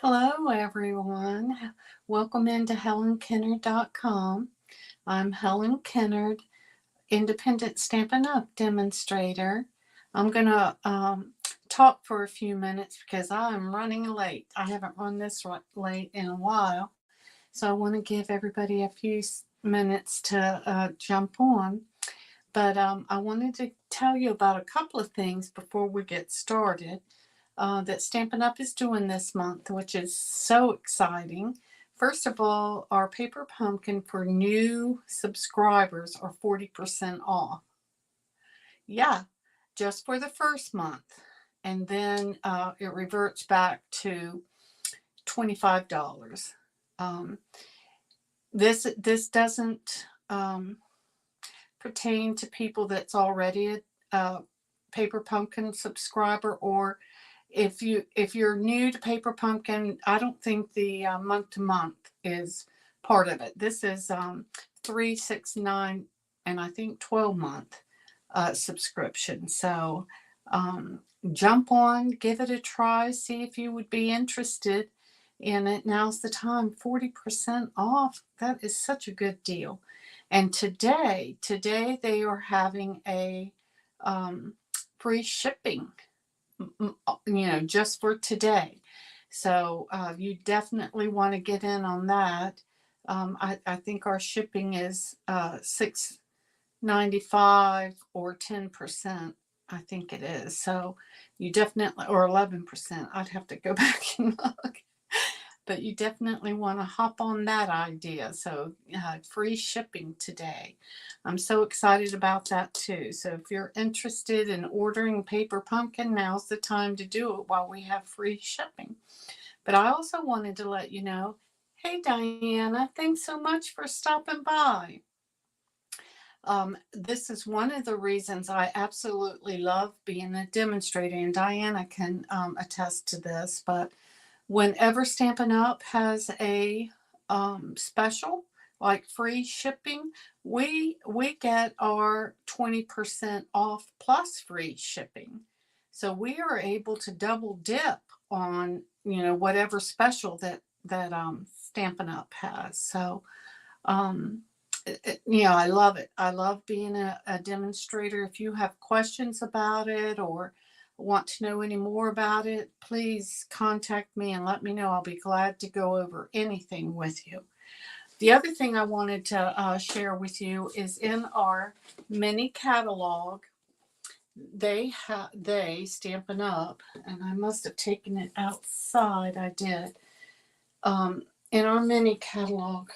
Hello, everyone. Welcome into HelenKennard.com. I'm Helen Kennard, independent Stampin' Up! Demonstrator. I'm going to talk for a few minutes because I'm running late. I haven't run this late in a while, so I want to give everybody a few minutes to jump on. But I wanted to tell you about a couple of things before we get started. That Stampin' Up! Is doing this month, which is so exciting. First of all, our paper pumpkin for new subscribers are 40% off. Yeah, just for the first month. And then it reverts back to $25. Um, this doesn't pertain to people that's already a paper pumpkin subscriber, or if you're new to paper pumpkin. I don't think the month to month is part of it. This is 3, 6, 9, and I think 12-month subscription. So jump on, give it a try, see if you would be interested in it. Now's the time. 40% off. That is such a good deal. And today they are having a free shipping, just for today. So you definitely want to get in on that. I think our shipping is $6.95 or 10%. I think it is. So you definitely, or 11%. I'd have to go back and look. But you definitely want to hop on that idea. So free shipping today. I'm so excited about that too. So if you're interested in ordering paper pumpkin, now's the time to do it while we have free shipping. But I also wanted to let you know, hey Diana, thanks so much for stopping by. This is one of the reasons I absolutely love being a demonstrator, and Diana can attest to this, but whenever Stampin' Up! Has a special, like free shipping, we get our 20% off plus free shipping. So we are able to double dip on, whatever special that Stampin' Up! Has. So, I love it. I love being a demonstrator. If you have questions about it or want to know any more about it, please contact me and let me know. I'll be glad to go over anything with you. The other thing I wanted to share with you is in our mini catalog, they Stampin' Up!, and I must have taken it outside. I did. In our mini catalog,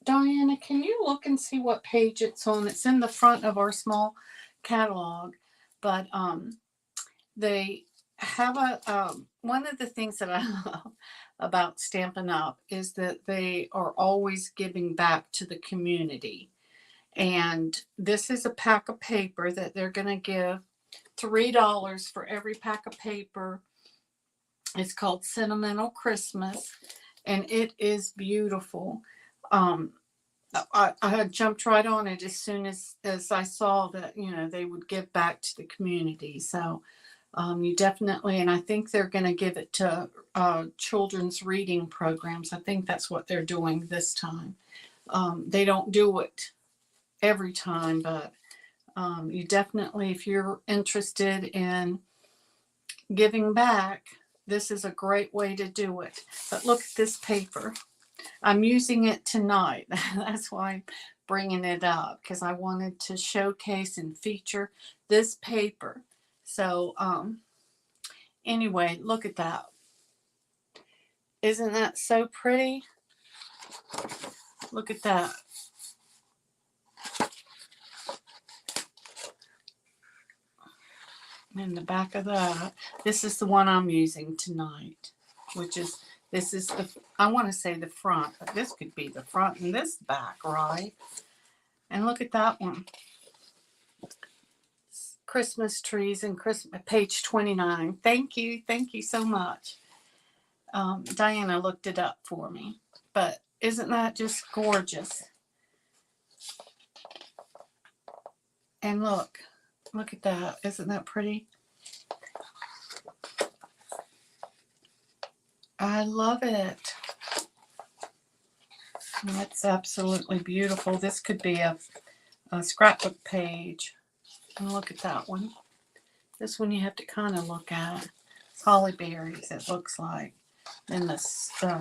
Diana, can you look and see what page it's on? It's in the front of our small catalog, but they have one of the things that I love about Stampin' Up! Is that they are always giving back to the community. And this is a pack of paper that they're going to give $3 for every pack of paper. It's called Sentimental Christmas, and it is beautiful. I had jumped right on it as soon as I saw that, they would give back to the community. So you definitely, and I think they're going to give it to children's reading programs. I think that's what they're doing this time. They don't do it every time, but you definitely, if you're interested in giving back, this is a great way to do it. But look at this paper. I'm using it tonight. That's why I'm bringing it up, because I wanted to showcase and feature this paper. So anyway, look at that. Isn't that so pretty? Look at that. In the back of that, this is the one I'm using tonight, which is, this is the, I want to say the front, but this could be the front and this back, right? And look at that one. Christmas trees and Christmas, page 29. Thank you so much. Diana looked it up for me, but isn't that just gorgeous? And look at that. Isn't that pretty? I love it. It's absolutely beautiful. This could be a scrapbook page. And look at that one. This one you have to kind of look at. It's holly berries, it looks like. And the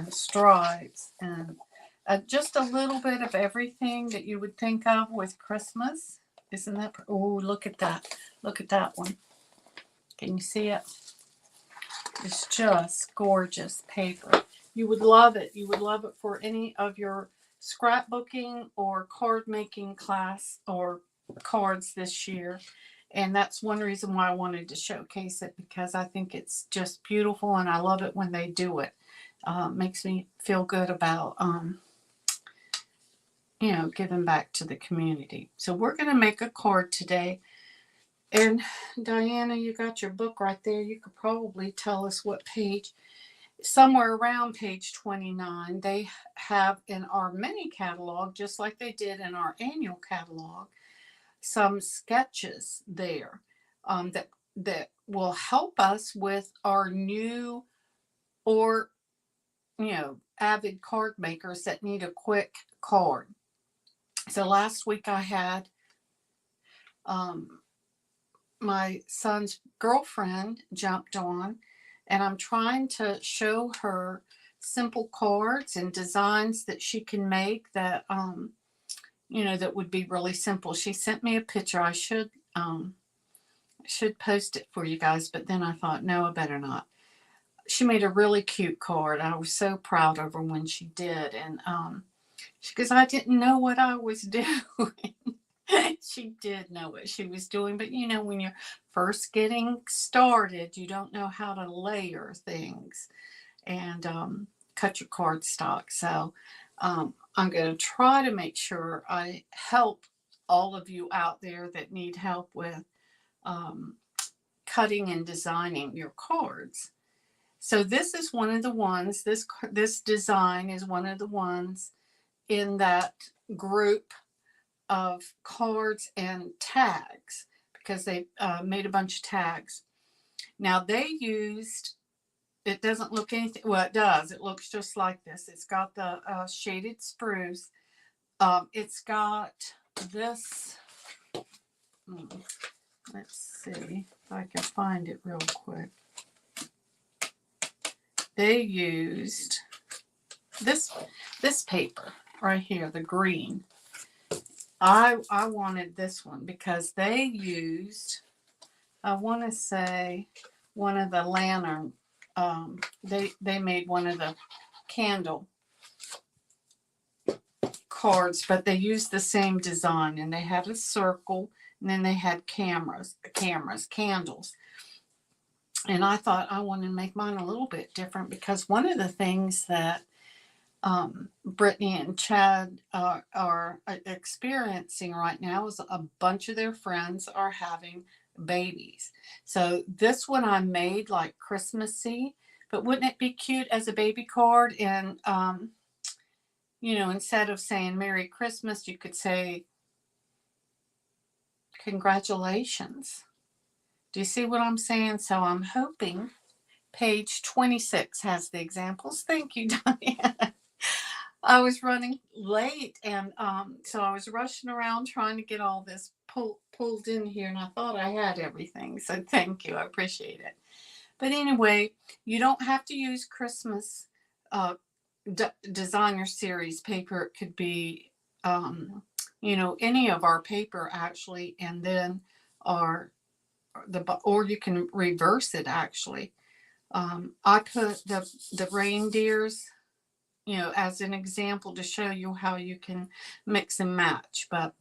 stripes. And just a little bit of everything that you would think of with Christmas. Isn't that? Oh, look at that. Look at that one. Can you see it? It's just gorgeous paper. You would love it. You would love it for any of your scrapbooking or card making class or cards this year. And that's one reason why I wanted to showcase it, because I think it's just beautiful and I love it when they do it. Makes me feel good about, giving back to the community. So we're going to make a card today. And Diana, you got your book right there. You could probably tell us what page. Somewhere around page 29, they have in our mini catalog, just like they did in our annual catalog, some sketches there that will help us with our new or avid card makers that need a quick card. So last week I had my son's girlfriend jumped on, and I'm trying to show her simple cards and designs that she can make that that would be really simple. She sent me a picture. I should post it for you guys, but then I thought, no, I better not. She made a really cute card. I was so proud of her when she did, and because I didn't know what I was doing. She did know what she was doing, but when you're first getting started, you don't know how to layer things and cut your cardstock. So I'm going to try to make sure I help all of you out there that need help with cutting and designing your cards. So this is one of the ones, this design is one of the ones in that group of cards and tags, because they made a bunch of tags. Now they used, it doesn't look anything, well it does, it looks just like this. It's got the shaded spruce. It's got this, let's see if I can find it real quick. They used this paper right here, the green. I wanted this one because they used, I want to say, one of the lantern. They made one of the candle cards, but they used the same design, and they had a circle, and then they had candles. And I thought I wanted to make mine a little bit different, because one of the things that Brittany and Chad are experiencing right now is a bunch of their friends are having babies. So this one I made like Christmassy, but wouldn't it be cute as a baby card? And instead of saying Merry Christmas, you could say congratulations. Do you see what I'm saying? So I'm hoping page 26 has the examples. Thank you, Diane. I was running late, and so I was rushing around trying to get all this pulled in here, and I thought I had everything. So thank you. I appreciate it. But anyway, you don't have to use Christmas designer series paper. It could be, any of our paper actually, and then or you can reverse it actually. I put the reindeers, as an example to show you how you can mix and match. But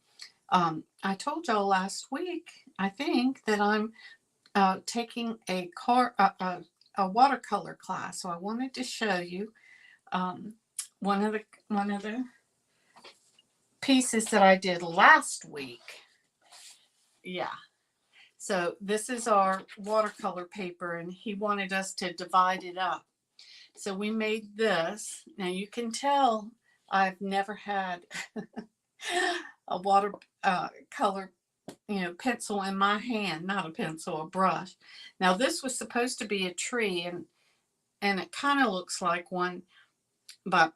I told y'all last week, I think, that I'm taking a watercolor class. So I wanted to show you one of the pieces that I did last week. Yeah. So this is our watercolor paper, and he wanted us to divide it up. So we made this. Now you can tell I've never had a water color, pencil in my hand, not a pencil, a brush. Now this was supposed to be a tree, and it kind of looks like one, but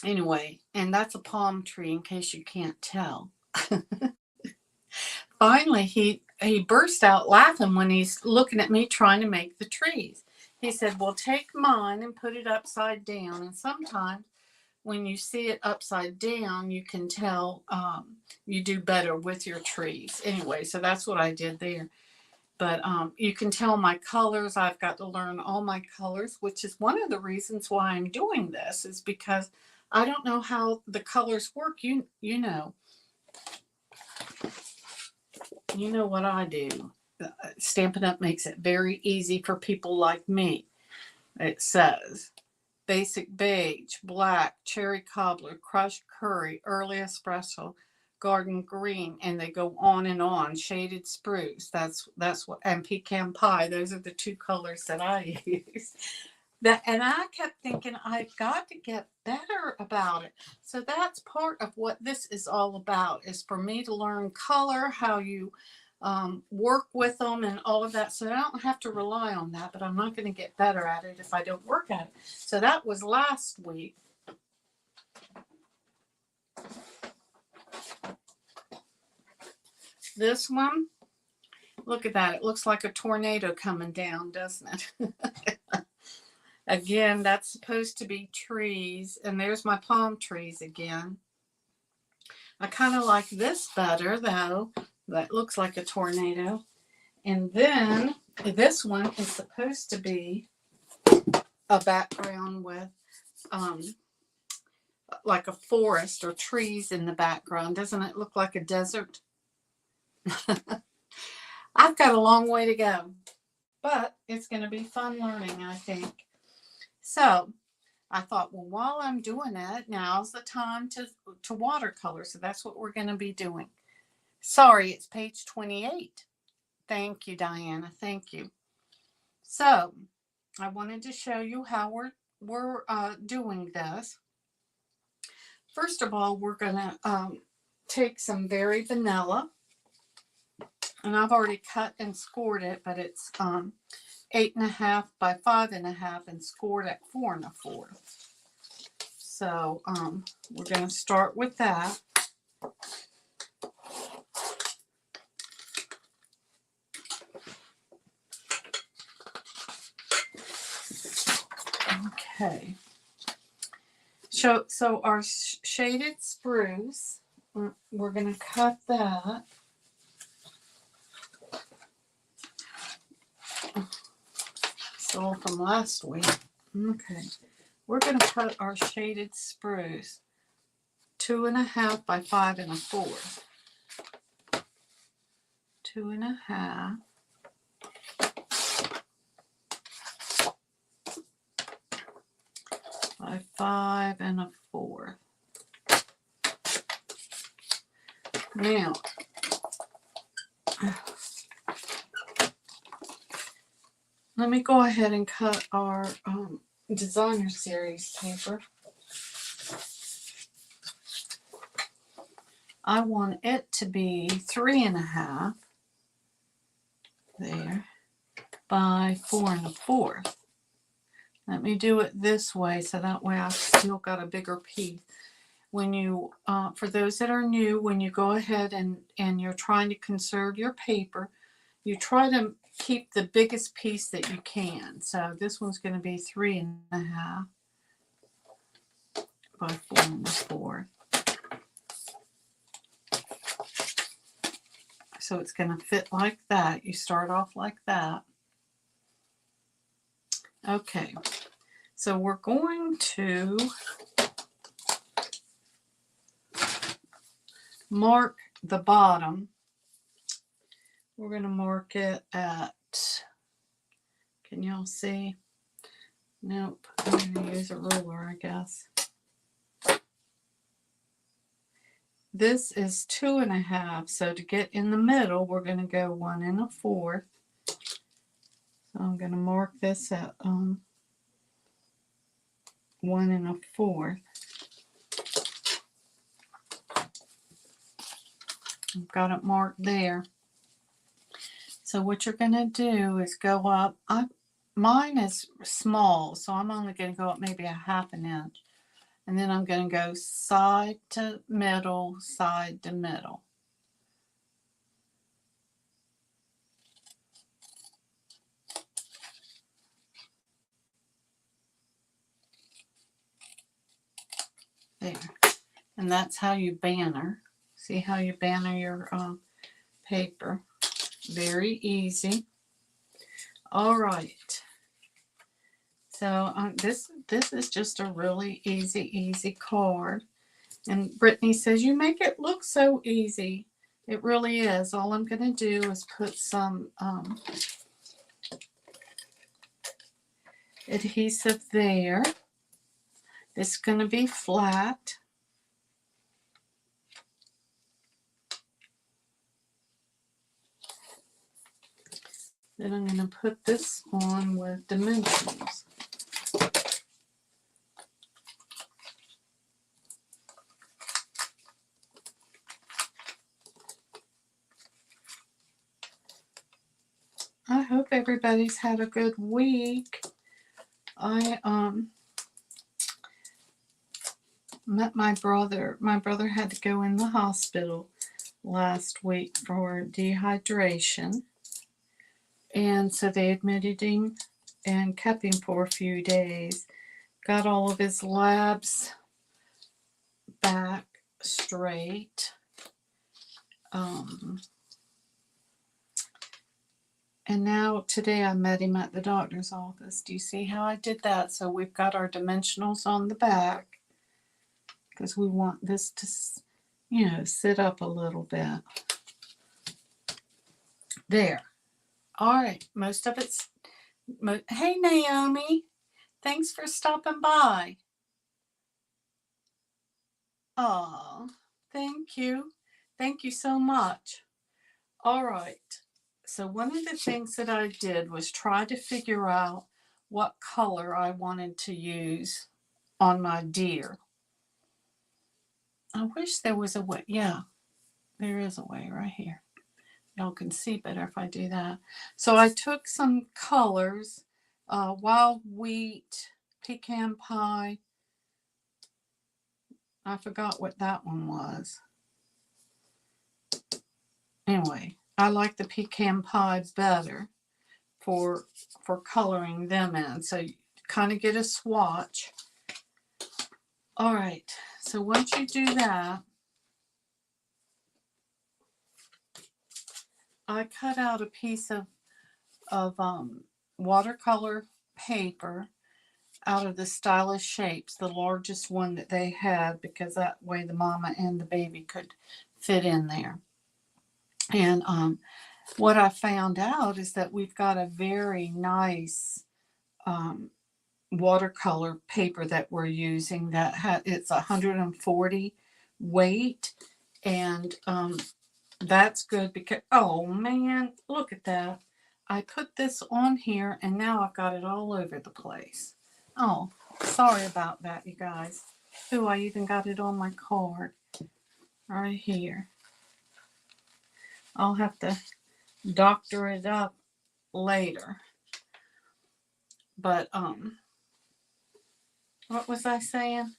anyway, and that's a palm tree in case you can't tell. Finally, he burst out laughing when he's looking at me trying to make the trees. He said, well, take mine and put it upside down. And sometimes when you see it upside down, you can tell you do better with your trees. Anyway, so that's what I did there. But you can tell my colors. I've got to learn all my colors, which is one of the reasons why I'm doing this, is because I don't know how the colors work. You know what I do. Stampin' Up! Makes it very easy for people like me. It says basic beige, black, cherry cobbler, crushed curry, early espresso, garden green, and they go on and on. Shaded spruce, that's what, and pecan pie. Those are the two colors that I use. And I kept thinking, I've got to get better about it. So that's part of what this is all about, is for me to learn color, how you work with them and all of that. So I don't have to rely on that, but I'm not going to get better at it if I don't work at it. So that was last week. This one, look at that. It looks like a tornado coming down, doesn't it? Again, that's supposed to be trees. And there's my palm trees again. I kind of like this better, though. That looks like a tornado. And then this one is supposed to be a background with like a forest or trees in the background. Doesn't it look like a desert? I've got a long way to go, but it's going to be fun learning, I think. So I thought, well, while I'm doing it, now's the time to watercolor. So that's what we're going to be doing. Sorry, it's page 28. Thank you, Diana. Thank you. So I wanted to show you how we're doing this. First of all, we're going to take some berry vanilla. And I've already cut and scored it, but it's 8.5 by 5.5 and scored at 4 1/4. So we're going to start with that. Okay. So our shaded spruce, we're going to cut that. All from last week. Okay, we're going to cut our shaded spruce 2.5 by 5 1/4. 2.5 by 5 1/4. Now, let me go ahead and cut our designer series paper. I want it to be 3.5 there by 4 1/4. Let me do it this way so that way I've still got a bigger piece. When you, for those that are new, when you go ahead and you're trying to conserve your paper, you try to keep the biggest piece that you can. So this one's going to be 3.5 by 4 1/4. So it's going to fit like that. You start off like that. Okay, so we're going to mark the bottom. We're going to mark it at, can y'all see? Nope, I'm going to use a ruler, I guess. This is 2.5, so to get in the middle, we're going to go 1 1/4. So I'm going to mark this at 1 1/4. I've got it marked there. So what you're going to do is go up. mine is small, so I'm only going to go up maybe a half an inch. And then I'm going to go side to middle, side to middle. There. And that's how you banner. See how you banner your paper. Very easy. All right. So this is just a really easy card. And Brittany says, you make it look so easy. It really is. All I'm going to do is put some adhesive there. It's going to be flat. Then I'm going to put this on with dimensionals. I hope everybody's had a good week. I met my brother. My brother had to go in the hospital last week for dehydration. And so they admitted him and kept him for a few days. Got all of his labs back straight. And now today I met him at the doctor's office. Do you see how I did that? So we've got our dimensionals on the back because we want this to, sit up a little bit. There. All right. Most of it's... Hey, Naomi. Thanks for stopping by. Oh, thank you. Thank you so much. All right. So one of the things that I did was try to figure out what color I wanted to use on my deer. I wish there was a way. Yeah, there is a way right here. Y'all can see better if I do that. So I took some colors, wild wheat, pecan pie. I forgot what that one was. Anyway, I like the pecan pie better for coloring them in. So you kind of get a swatch. All right. So once you do that, I cut out a piece of watercolor paper out of the Stylish Shapes, the largest one that they had, because that way the mama and the baby could fit in there. And what I found out is that we've got a very nice watercolor paper that we're using that it's 140 weight, and that's good because, oh man, look at that. I put this on here and now I've got it all over the place. Oh, sorry about that, you guys. Ooh, I even got it on my card right here. I'll have to doctor it up later. But what was I saying?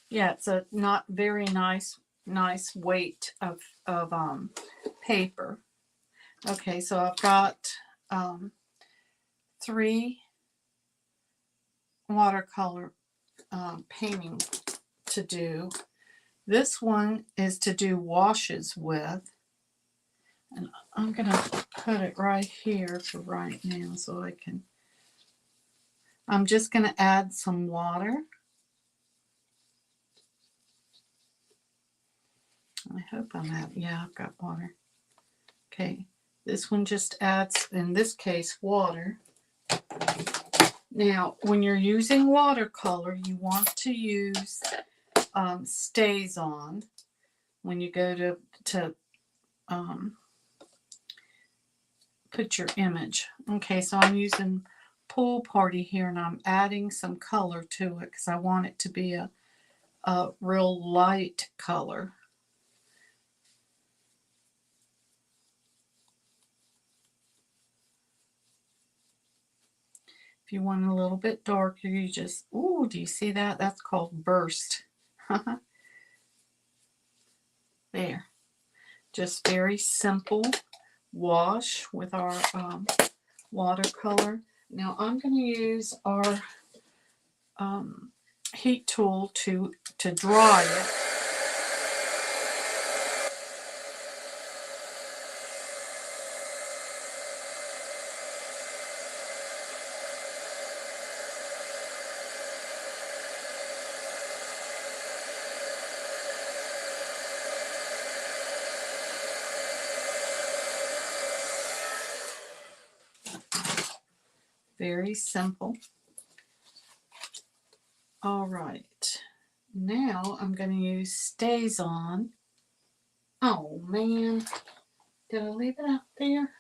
Yeah, it's a not very nice weight of paper. Okay, so I've got 3 watercolor painting to do. This one is to do washes with, and I'm gonna put it right here for right now so I can. I'm just gonna add some water. I hope I'm at, yeah, I've got water. Okay, this one just adds, in this case, water. Now, when you're using watercolor, you want to use stays on when you go to put your image. Okay, so I'm using Pool Party here, and I'm adding some color to it because I want it to be a real light color. you want a little bit darker, you just, ooh, do you see that? That's called burst. There. Just very simple wash with our watercolor. Now I'm going to use our heat tool to dry it. Very simple. All right. Now I'm going to use Stays On. Oh man, did I leave it out there?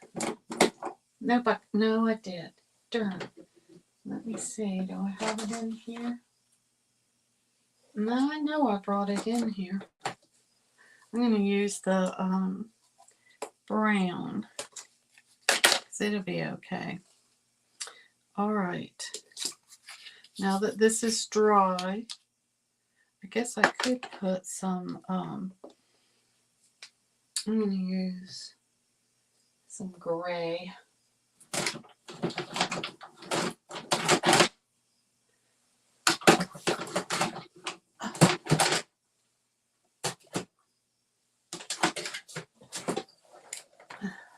No, but no, I did. Darn. Let me see. Do I have it in here? No, I know I brought it in here. I'm going to use the brown, because it'll be okay. All right. Now that this is dry, I guess I could put some, I'm going to use some gray.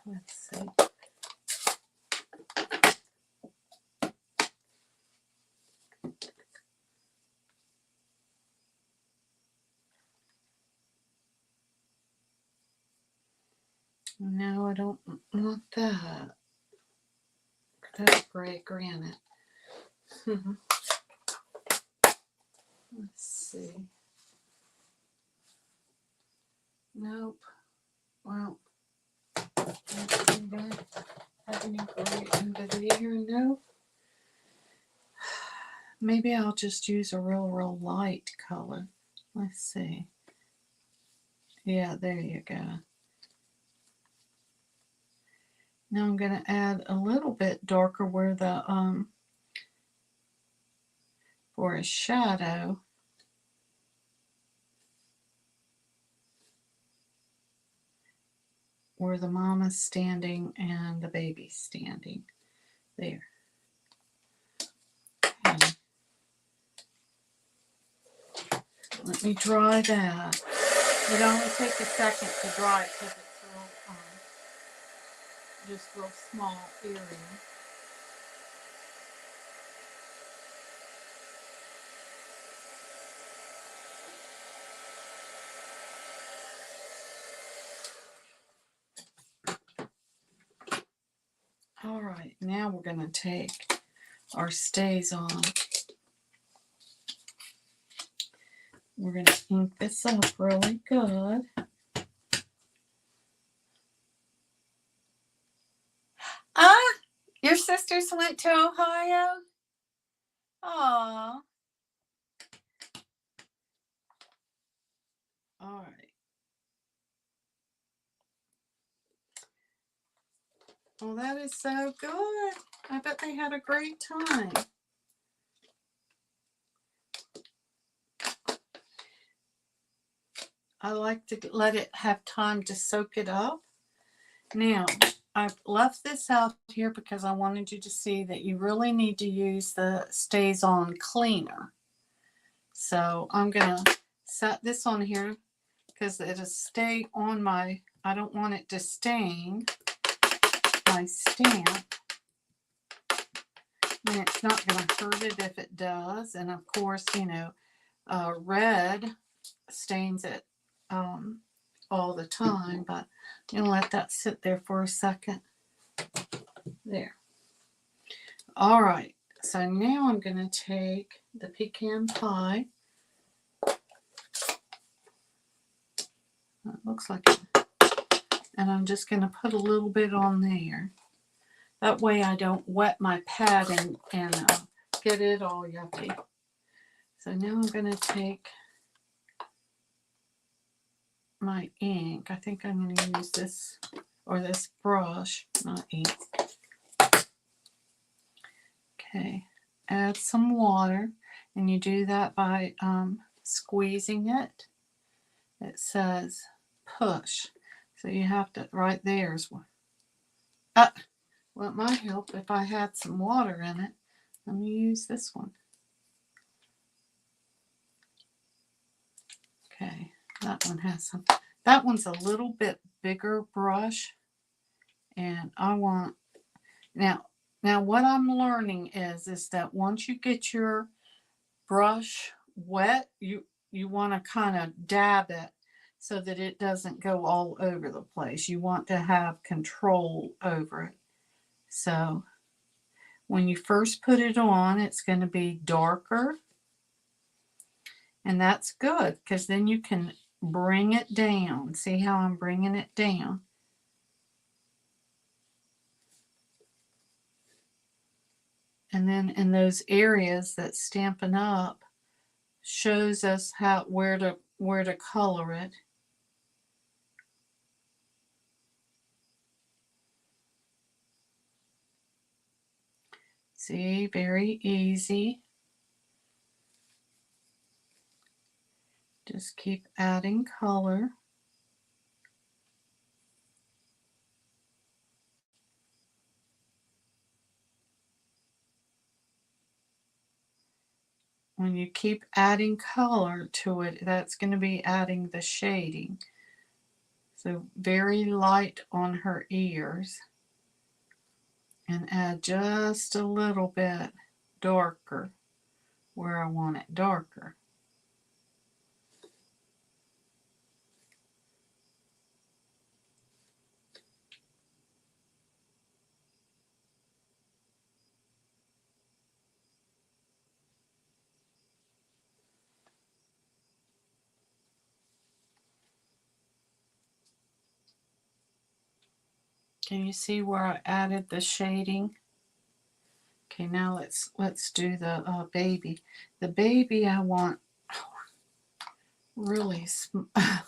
Let's see. No, I don't want that. That's gray granite. Let's see. Nope. Well, let's see, do I have any gray under here? Nope. Maybe I'll just use a real light color. Let's see. Yeah, there you go. Now I'm going to add a little bit darker where the for a shadow. Where the mama's standing and the baby's standing. There. Okay. Let me dry that. It only takes a second to dry it because it's just real small area. All right, now we're going to take our Stays On. We're going to ink this up really good. Ah, your sisters went to Ohio? Aw. All right. Well, that is so good. I bet they had a great time. I like to let it have time to soak it up. Now, I've left this out here because I wanted you to see that you really need to use the Stays On cleaner. So I'm going to set this on here because it'll stay on my, I don't want it to stain my stamp. And it's not going to hurt it if it does. And of course, you know, red stains it all the time, but I'm going to let that sit there for a second. There. All right. So now I'm going to take the pecan pie. It looks like it. And I'm just going to put a little bit on there. That way I don't wet my pad and get it all yucky. So now I'm going to take my ink. I think I'm going to use this, or this brush, not ink. Okay. add some water, and you do that by squeezing it. It says push, so you have to, right there's one. Well, it might help if I had some water in it. Let me use this one. Okay, that one has some. That one's a little bit bigger brush, and I want now. Now, what I'm learning is that once you get your brush wet, you want to kind of dab it so that it doesn't go all over the place. You want to have control over it. So when you first put it on, it's going to be darker, and that's good because then you can bring it down. See how I'm bringing it down? And then in those areas that Stampin' Up shows us where to color it. See, very easy. Just keep adding color. When you keep adding color to it, that's going to be adding the shading. So very light on her ears. And add just a little bit darker where I want it darker. Can you see where I added the shading? Okay, now let's do the baby. The baby I want really I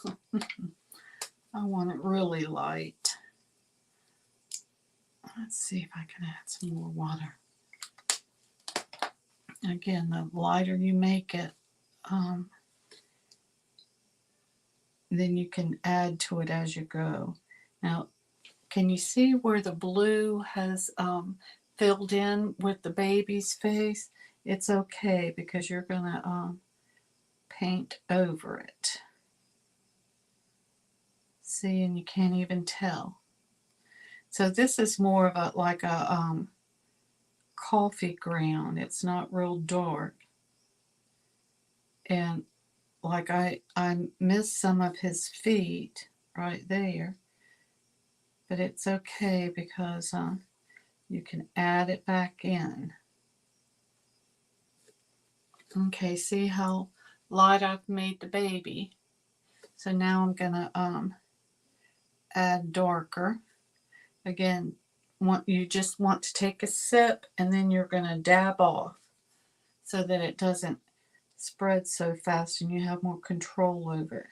want it really light. Let's see if I can add some more water. Again, the lighter you make it, then you can add to it as you go. Now, can you see where the blue has filled in with the baby's face? It's okay because you're going to paint over it. See, and you can't even tell. So this is more of a like a coffee ground. It's not real dark. And like I missed some of his feet right there. But it's okay because you can add it back in. Okay, see how light I've made the baby? So now I'm going to add darker. Again, you just want to take a sip and then you're going to dab off so that it doesn't spread so fast and you have more control over it.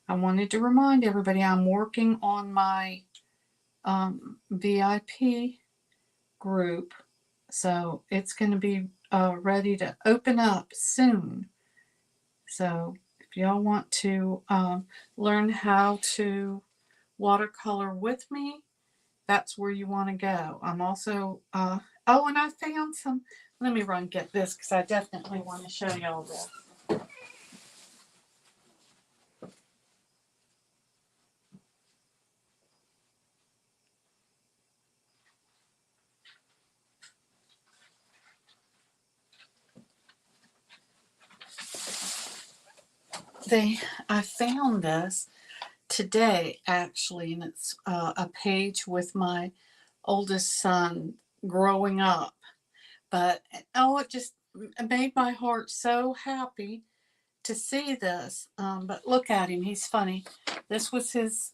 I wanted to remind everybody I'm working on my VIP group, so it's going to be ready to open up soon. So if y'all want to learn how to watercolor with me, that's where you want to go. I'm also, oh, and I found some, let me run get this because I definitely want to show y'all this. I found this today actually, and it's a page with my oldest son growing up. But oh, it just made my heart so happy to see this. But look at him, he's funny. This was his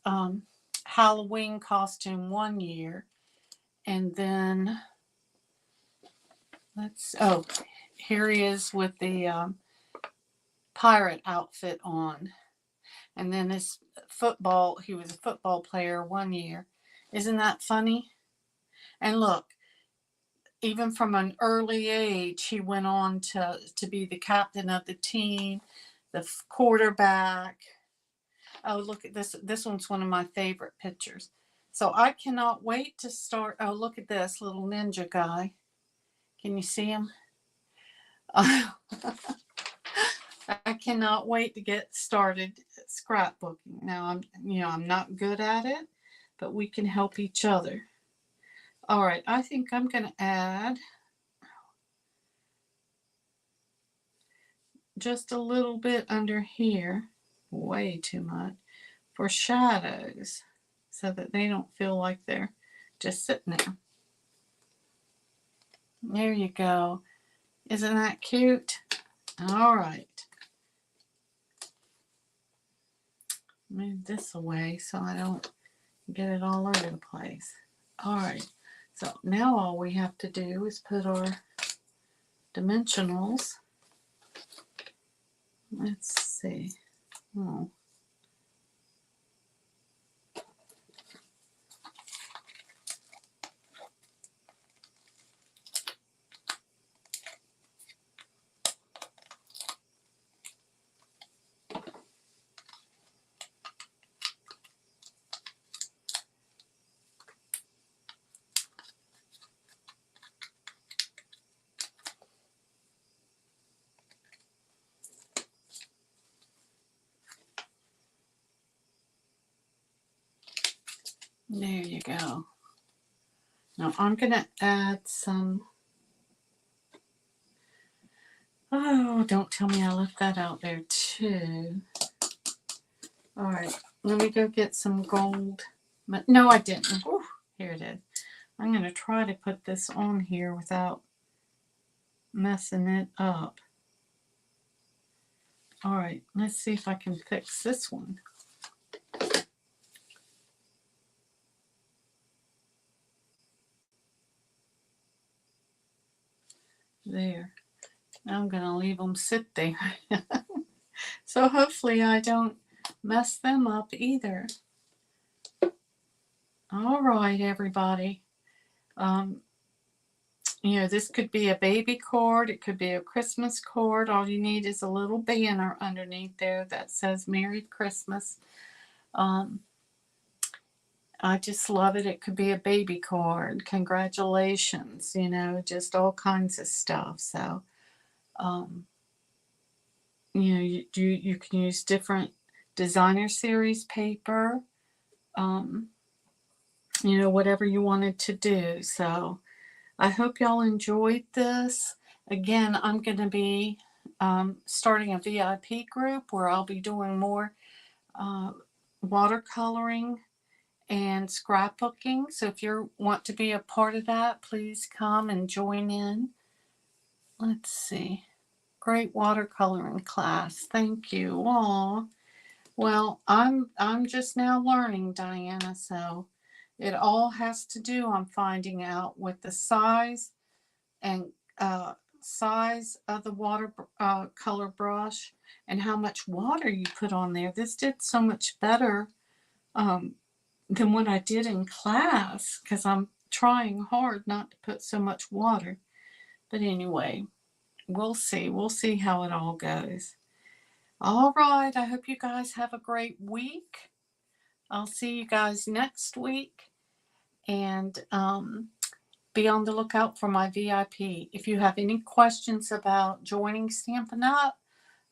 Halloween costume one year, and then here he is with the pirate outfit on. And then his he was a football player one year. Isn't that funny? And look, even from an early age, he went on to be the captain of the team, the quarterback. Oh, look at this. This one's one of my favorite pictures. So I cannot wait to start. Oh, look at this little ninja guy. Can you see him? I cannot wait to get started scrapbooking. Now I'm not good at it, but we can help each other. All right, I think I'm going to add just a little bit under here, way too much, for shadows so that they don't feel like they're just sitting there. There you go. Isn't that cute? All right. Move this away so I don't get it all over the place. All right. So now all we have to do is put our dimensionals. Let's see. Oh. There you go. Now I'm going to add some. Oh, don't tell me I left that out there too. All right, let me go get some gold. No, I didn't. Whew, here it is. I'm going to try to put this on here without messing it up. All right, let's see if I can fix this one. There. Now I'm going to leave them sit there. So hopefully I don't mess them up either. All right, everybody. This could be a baby card. It could be a Christmas card. All you need is a little banner underneath there that says Merry Christmas. I just love it. It could be a baby card. Congratulations, just all kinds of stuff. So, you can use different designer series paper, whatever you wanted to do. So I hope y'all enjoyed this. Again, I'm going to be starting a VIP group where I'll be doing more watercoloring and scrapbooking. So if you want to be a part of that, please come and join in. Let's see. Great watercoloring class. Thank you. Aw. Well, I'm just now learning, Diana, so it all has to do, I'm finding out, with the size and size of the water color brush and how much water you put on there. This did so much better than what I did in class because I'm trying hard not to put so much water. But anyway, we'll see. We'll see how it all goes. All right. I hope you guys have a great week. I'll see you guys next week. And be on the lookout for my VIP. If you have any questions about joining Stampin' Up,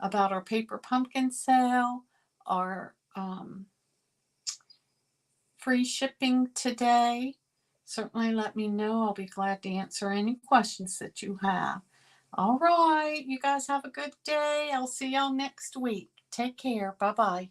about our paper pumpkin sale, our free shipping today, certainly let me know. I'll be glad to answer any questions that you have. All right, you guys have a good day. I'll see y'all next week. Take care. Bye-bye.